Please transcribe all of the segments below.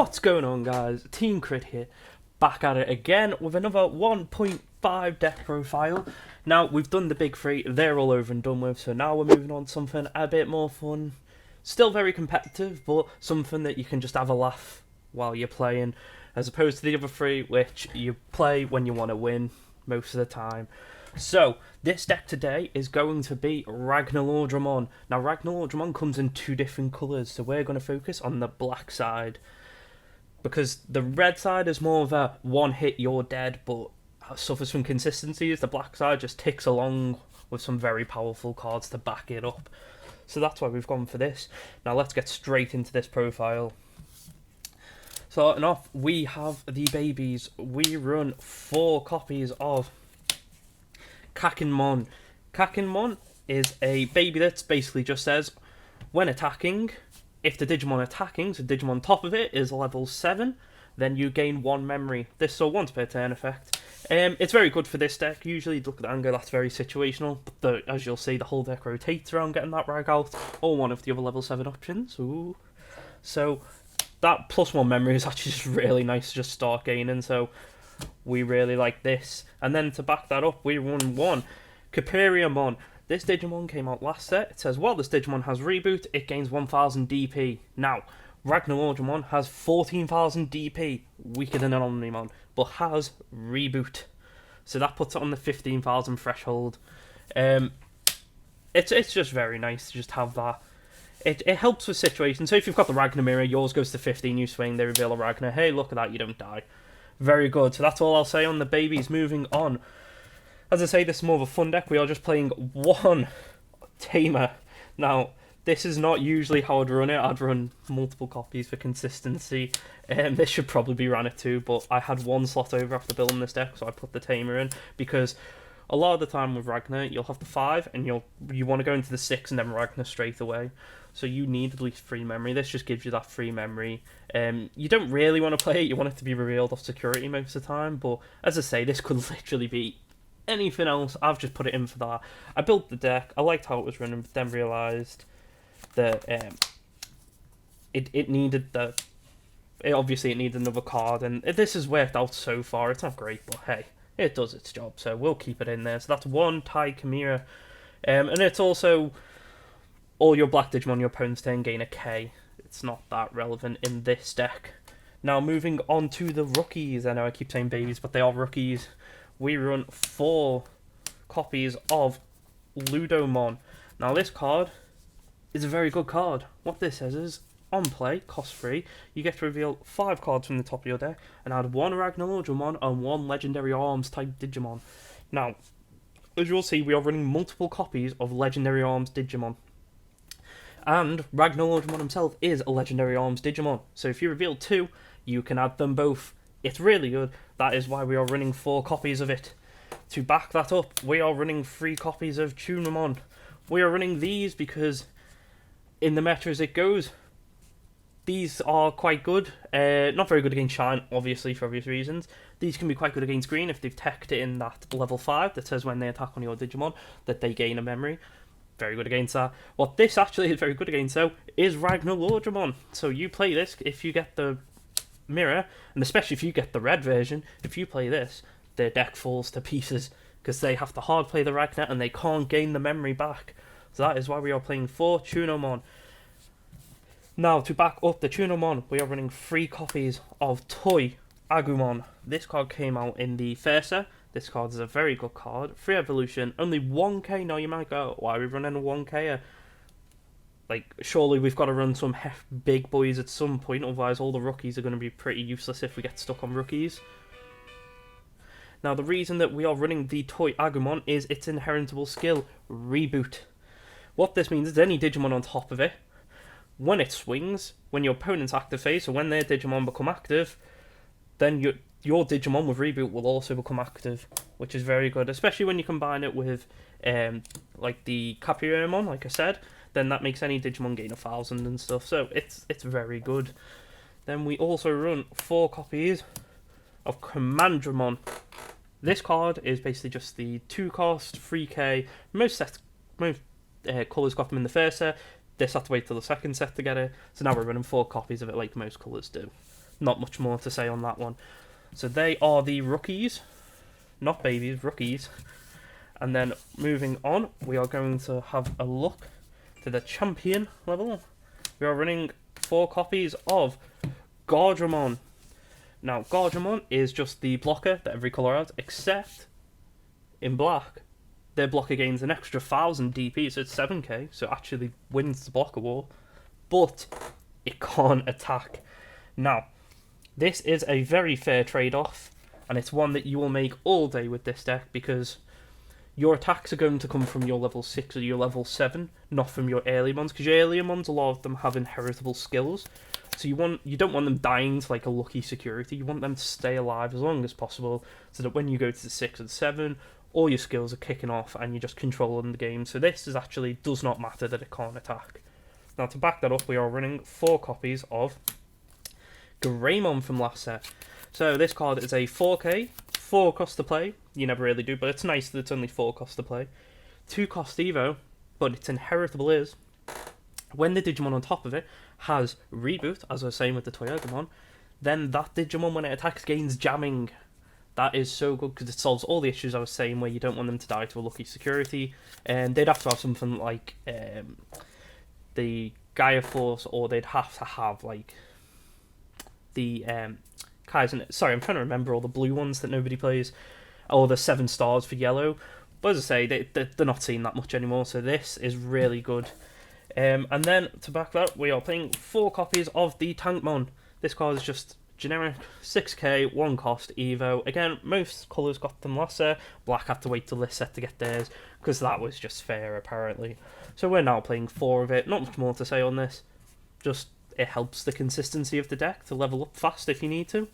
What's going on, guys? Team Crit here, back at it again with another 1.5 deck profile. Now, we've done the big three, they're all over and done with, so now we're moving on to something a bit more fun. Still very competitive, but something that you can just have a laugh while you're playing, as opposed to the other three, which you play when you want to win most of the time. So, this deck today is going to be Ragnaloardmon. Now, Ragnaloardmon comes in two different colours, so we're going to focus on the black side. Because the red side is more of a one hit, you're dead, but suffers from consistencies. The black side just ticks along with some very powerful cards to back it up. So that's why we've gone for this. Now, let's get straight into this profile. Starting off, we have the babies. We run 4 copies of Digimon. Digimon is a baby that basically just says, when attacking, if the Digimon attacking, so Digimon top of it is level 7, then you gain 1 memory. This is a once per turn effect. It's very good for this deck. Usually you look at the angle, that's very situational, but as you'll see, the whole deck rotates around getting that rag out, or one of the other level 7 options. Ooh. So that +1 memory is actually just really nice to just start gaining, so we really like this. And then to back that up, we run 1 Digimon. This Digimon came out last set. It says, while this Digimon has reboot, it gains 1000 DP. Now, Ragnaloardmon has 14,000 DP, weaker than an Omnimon, but has reboot. So that puts it on the 15,000 threshold. It's just very nice to just have that. It helps with situations. So if you've got the Ragnar mirror, yours goes to 15, you swing, they reveal a Ragnar. Hey, look at that, you don't die. Very good. So that's all I'll say on the babies. Moving on. As I say, this is more of a fun deck. We are just playing 1 Tamer. Now, this is not usually how I'd run it. I'd run multiple copies for consistency. This should probably be ran at 2, but I had 1 slot over after building this deck, so I put the Tamer in, because a lot of the time with Ragnar, you'll have the 5, and you want to go into the 6 and then Ragnar straight away. So you need at least 3 memory. This just gives you that 3 memory. You don't really want to play it. You want it to be revealed off security most of the time, but as I say, this could literally be anything else. I've just put it in for that. I built the deck. I liked how it was running, but then realised that it needed obviously it needed another card, and this has worked out so far. It's not great, but hey, it does its job, so we'll keep it in there. So that's 1 Tai Chimera, and it's also all your black Digimon your opponent's turn gain a K. It's not that relevant in this deck. Now moving on to the rookies. I know I keep saying babies, but they are rookies. We run 4 copies of Ludomon. Now this card is a very good card. What this says is, on play, cost free, you get to reveal 5 cards from the top of your deck and add 1 Ragnaloardmon and 1 Legendary Arms type Digimon. Now, as you'll see, we are running multiple copies of Legendary Arms Digimon. And Ragnaloardmon himself is a Legendary Arms Digimon. So if you reveal 2, you can add them both. It's really good. That is why we are running 4 copies of it. To back that up, we are running 3 copies of Tunamon. We are running these because, in the meta as it goes, these are quite good. Not very good against Shine, obviously, for obvious reasons. These can be quite good against Green if they've teched it in that level 5 that says when they attack on your Digimon that they gain a memory. Very good against that. What this actually is very good against, though, is Ragnaloardmon. So you play this if you get the mirror, and especially if you get the red version, if you play this, their deck falls to pieces because they have to hard play the Ragnar and they can't gain the memory back. So that is why we are playing 4 Tunamon. Now, to back up the Tunamon, we are running 3 copies of Toy Agumon. This card came out in the Versa. This card is a very good card. 3 evolution, only 1k. Now you might go, why are we running a 1k? Like, surely we've got to run some big boys at some point, otherwise all the rookies are going to be pretty useless if we get stuck on rookies. Now, the reason that we are running the Toy Agumon is its inheritable skill, Reboot. What this means is any Digimon on top of it, when it swings, when your opponent's active phase, so when their Digimon become active, then your Digimon with Reboot will also become active, which is very good, especially when you combine it with like the Capiremon, like I said. Then that makes any Digimon gain 1000 and stuff, so it's very good. Then we also run 4 copies of Commandramon. This card is basically just the 2 cost, 3k. Most colours got them in the first set. This had to wait till the second set to get it, so now we're running 4 copies of it like most colours do. Not much more to say on that one. So they are the rookies, not babies, rookies. And then moving on, we are going to have a look to the champion level. We are running 4 copies of Gardramon. Now, Gardramon is just the blocker that every colour has, except in black, their blocker gains an extra 1000 DP, so it's 7k, so it actually wins the blocker war, but it can't attack. Now, this is a very fair trade-off, and it's one that you will make all day with this deck, because your attacks are going to come from your level 6 or your level 7, not from your early mons, because your earlier mons, a lot of them have inheritable skills. So you don't want them dying to like a lucky security, you want them to stay alive as long as possible, so that when you go to the 6 and 7, all your skills are kicking off and you're just controlling the game. So this is actually does not matter that it can't attack. Now to back that up, we are running 4 copies of Greymon from last set. So this card is a 4k, 4 cost to play. You never really do, but it's nice that it's only 4 cost to play. 2 cost Evo, but its inheritable is when the Digimon on top of it has Reboot, as I was saying with the Toyogamon, then that Digimon, when it attacks, gains jamming. That is so good because it solves all the issues I was saying where you don't want them to die to a lucky security. And they'd have to have something like the Gaia Force, or they'd have to have like the Kaizen. Sorry, I'm trying to remember all the blue ones that nobody plays, or the 7 stars for yellow. But as I say, they're not seen that much anymore, so this is really good. And then, to back that up, we are playing 4 copies of the Tankmon. This card is just generic 6k, 1 cost Evo. Again, most colours got them last set. Black had to wait till this set to get theirs, because that was just fair, apparently. So we're now playing 4 of it. Not much more to say on this. Just, it helps the consistency of the deck to level up fast if you need to.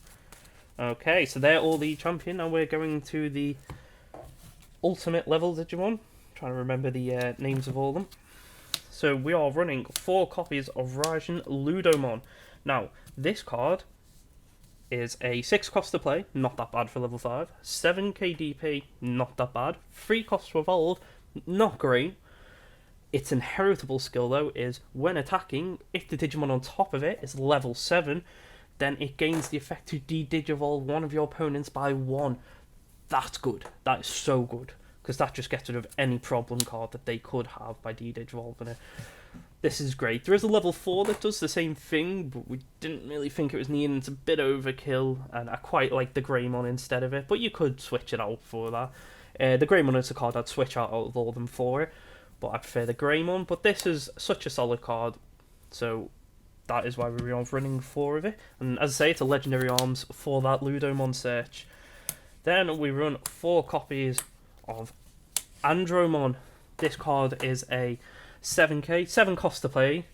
Okay, so they're all the champion. Now we're going to the ultimate level Digimon. Trying to remember the names of all of them. So we are running 4 copies of Ragnaloardmon. Now, this card is a 6 cost to play, not that bad for level 5. 7k DP, not that bad. 3 cost to evolve, not great. Its inheritable skill, though, is when attacking, if the Digimon on top of it is level 7, then it gains the effect to de-digivolve one of your opponents by 1. That's good. That is so good, because that just gets rid of any problem card that they could have by de-digivolving it. This is great. There is a level 4 that does the same thing, but we didn't really think it was needed. It's a bit overkill, and I quite like the Greymon instead of it, but you could switch it out for that. The Greymon is a card I'd switch out of all of them for it, but I prefer the Greymon. But this is such a solid card, so that is why we are running 4 of it. And as I say, it's a legendary arms for that Ludomon search. Then we run 4 copies of Andromon. This card is a 7k, 7 cost to play.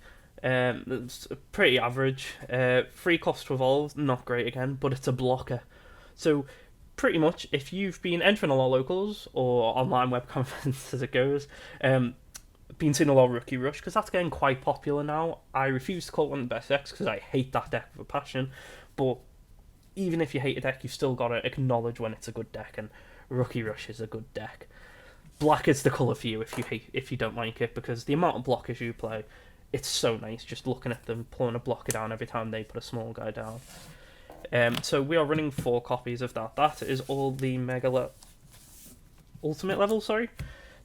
It's pretty average. 3 cost to evolve, not great again, but it's a blocker. So pretty much, if you've been entering a lot of locals or online web conferences as it goes, been seeing a lot of Rookie Rush, because that's getting quite popular now. I refuse to call it one of the best decks because I hate that deck with a passion, but even if you hate a deck, you've still got to acknowledge when it's a good deck, and Rookie Rush is a good deck. Black is the colour for you if you don't like it, because the amount of blockers you play, it's so nice just looking at them pulling a blocker down every time they put a small guy down. So we are running 4 copies of that. That is all the ultimate level, sorry.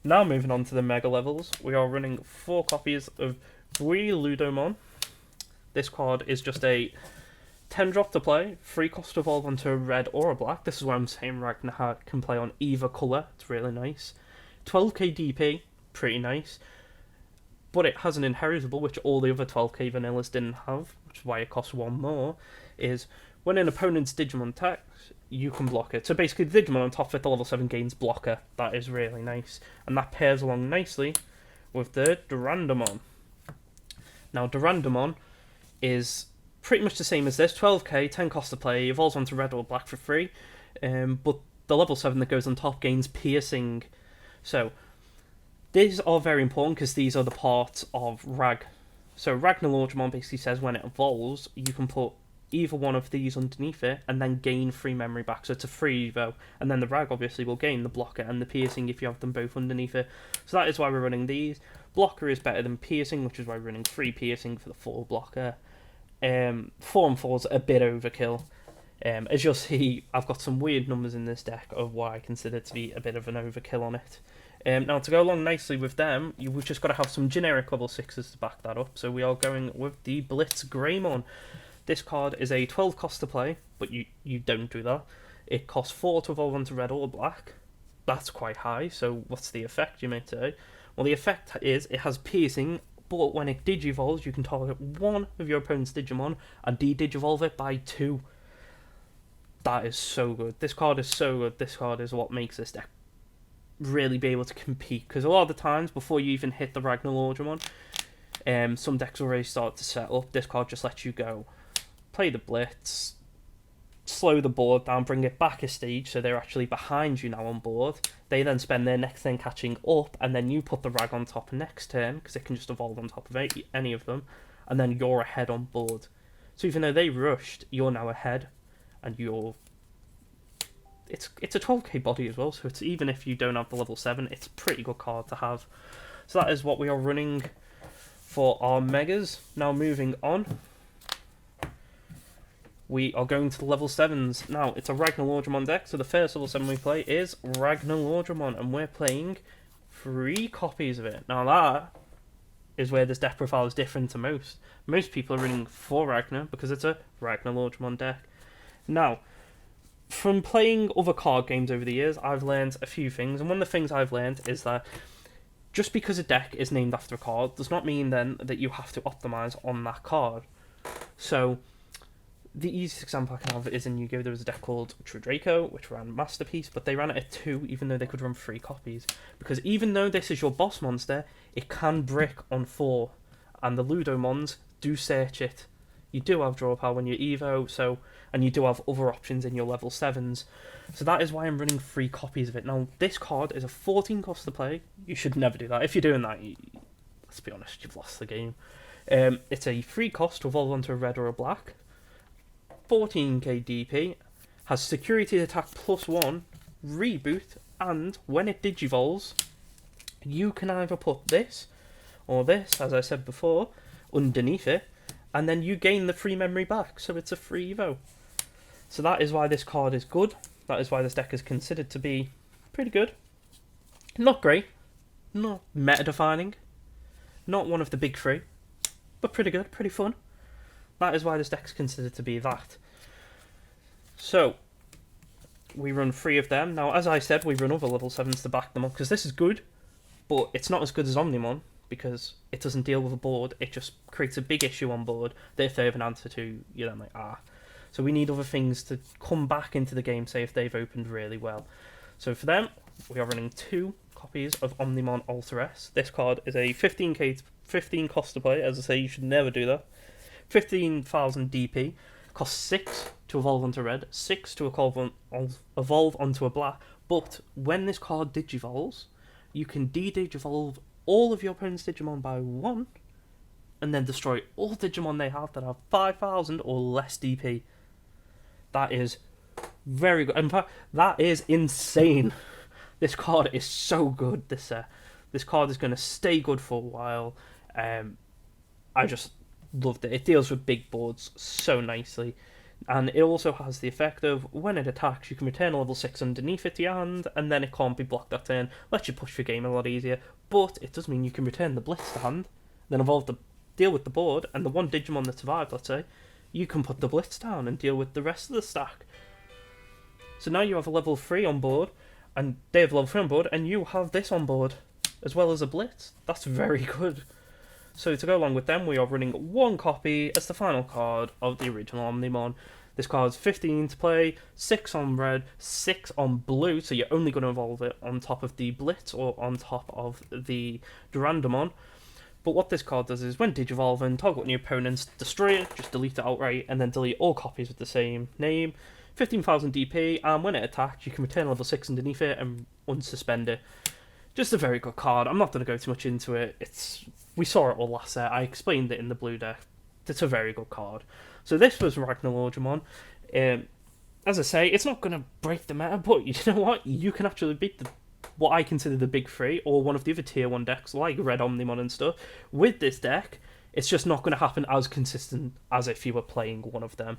Now moving on to the mega levels, we are running 4 copies of Ludomon. This card is just a 10 drop to play, 3 cost to evolve onto a red or a black. This is why I'm saying Ragnar can play on either colour. It's really nice. 12k DP, pretty nice. But it has an inheritable, which all the other 12k vanillas didn't have, which is why it costs 1 more, is when an opponent's Digimon attacks, you can block it. So basically the Digimon on top of it, the level 7 gains blocker. That is really nice. And that pairs along nicely with the Durandamon. Now Durandamon is pretty much the same as this, 12k, 10 cost to play, evolves onto red or black for free, but the level 7 that goes on top gains piercing. So these are very important because these are the parts of So Ragnaloardmon basically says when it evolves, you can put either one of these underneath it and then gain 3 memory back, so it's a free evo, and then the Rag obviously will gain the blocker and the piercing if you have them both underneath it. So that is why we're running these. Blocker is better than piercing, which is why we're running 3 piercing for the 4 blocker. 4 and 4's a bit overkill. As you'll see, I've got some weird numbers in this deck of what I consider to be a bit of an overkill on it. Now, to go along nicely with them, we've just got to have some generic level 6s to back that up. So we are going with the Blitzgreymon. This card is a 12 cost to play, but you don't do that. It costs 4 to evolve onto red or black. That's quite high, so what's the effect, you may say? Well, the effect is it has piercing, but when it digivolves, you can target one of your opponent's Digimon and de-digivolve it by 2. That is so good. This card is so good. This card is what makes this deck really be able to compete, because a lot of the times before you even hit the Ragnaloardmon, some decks already start to set up. This card just lets you go play the blitz, slow the board down, bring it back a stage so they're actually behind you now on board. They then spend their next turn catching up, and then you put the Rag on top next turn because it can just evolve on top of any of them, and then you're ahead on board. So even though they rushed, you're now ahead, and it's a 12k body as well, so it's, even if you don't have the level 7, it's a pretty good card to have. So that is what we are running for our Megas. Now moving on, we are going to the level 7s. Now, it's a Ragnaloardmon deck, so the first level 7 we play is Ragnaloardmon, and we're playing 3 copies of it. Now that is where this deck profile is different to most. Most people are running 4 Ragnar because it's a Ragnaloardmon deck. Now, from playing other card games over the years, I've learned a few things, and one of the things I've learned is that just because a deck is named after a card does not mean then that you have to optimize on that card. So, the easiest example I can have is in Yu-Gi-Oh! There was a deck called True Draco, which ran Masterpiece, but they ran it at 2, even though they could run 3 copies. Because even though this is your boss monster, it can brick on 4, and the Ludomons do search it. You do have draw power when you're Evo, and you do have other options in your level 7s. So that is why I'm running 3 copies of it. Now, this card is a 14 cost to play. You should never do that. If you're doing that, let's be honest, you've lost the game. It's a 3 cost to evolve onto a red or a black. 14k DP, has security attack +1, reboot, and when it digivolves, you can either put this or this, as I said before, underneath it, and then you gain the free memory back, so it's a free Evo. So that is why this card is good. That is why this deck is considered to be pretty good. Not great, not meta-defining, not one of the big 3, but pretty good, pretty fun. That is why this deck is considered to be that. So, we run 3 of them. Now, as I said, we run other level 7s to back them up, because this is good, but it's not as good as Omnimon, because it doesn't deal with a board. It just creates a big issue on board that if they have an answer to, you're then like, ah. So we need other things to come back into the game, say if they've opened really well. So for them, we are running 2 copies of Omnimon Alter S. This card is a 15 cost to play. As I say, you should never do that. 15,000 DP, costs 6 to evolve onto red, 6 to evolve onto a black, but when this card digivolves, you can de-digivolve all of your opponent's Digimon by 1, and then destroy all Digimon they have that have 5,000 or less DP. That is very good. In fact, that is insane. This card is so good. This card is going to stay good for a while. I just loved it. It deals with big boards so nicely, and it also has the effect of when it attacks, you can return a level 6 underneath it to your hand, and then it can't be blocked that turn. Lets you push your game a lot easier, but it does mean you can return the Blitz to hand, then evolve the deal with the board, and the one Digimon that survived, let's say, you can put the Blitz down and deal with the rest of the stack. So now you have a level 3 on board, and they have level 3 on board, and you have this on board, as well as a Blitz. That's very good. So to go along with them, we are running 1 copy as the final card of the original Omnimon. This card's 15 to play, 6 on red, 6 on blue, so you're only going to evolve it on top of the Blitz or on top of the Durandamon. But what this card does is, when digivolving, target one of your opponents, destroy it, just delete it outright, and then delete all copies with the same name. 15,000 DP, and when it attacks, you can return level 6 underneath it and unsuspend it. Just a very good card. I'm not going to go too much into it. We saw it all last set. I explained it in the blue deck. It's a very good card. So this was Ragnaloardmon. As I say, it's not going to break the meta, but you know what? You can actually beat what I consider the big 3, or one of the other tier 1 decks, like Red Omnimon and stuff. With this deck, It's just not going to happen as consistent as if you were playing one of them.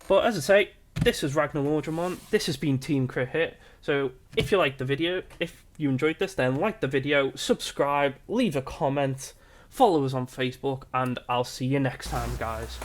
But as I say, this is Ragnaloardmon. This has been Team Crit Hit. So if you liked the video, if you enjoyed this, then like the video, subscribe, leave a comment, follow us on Facebook, and I'll see you next time, guys.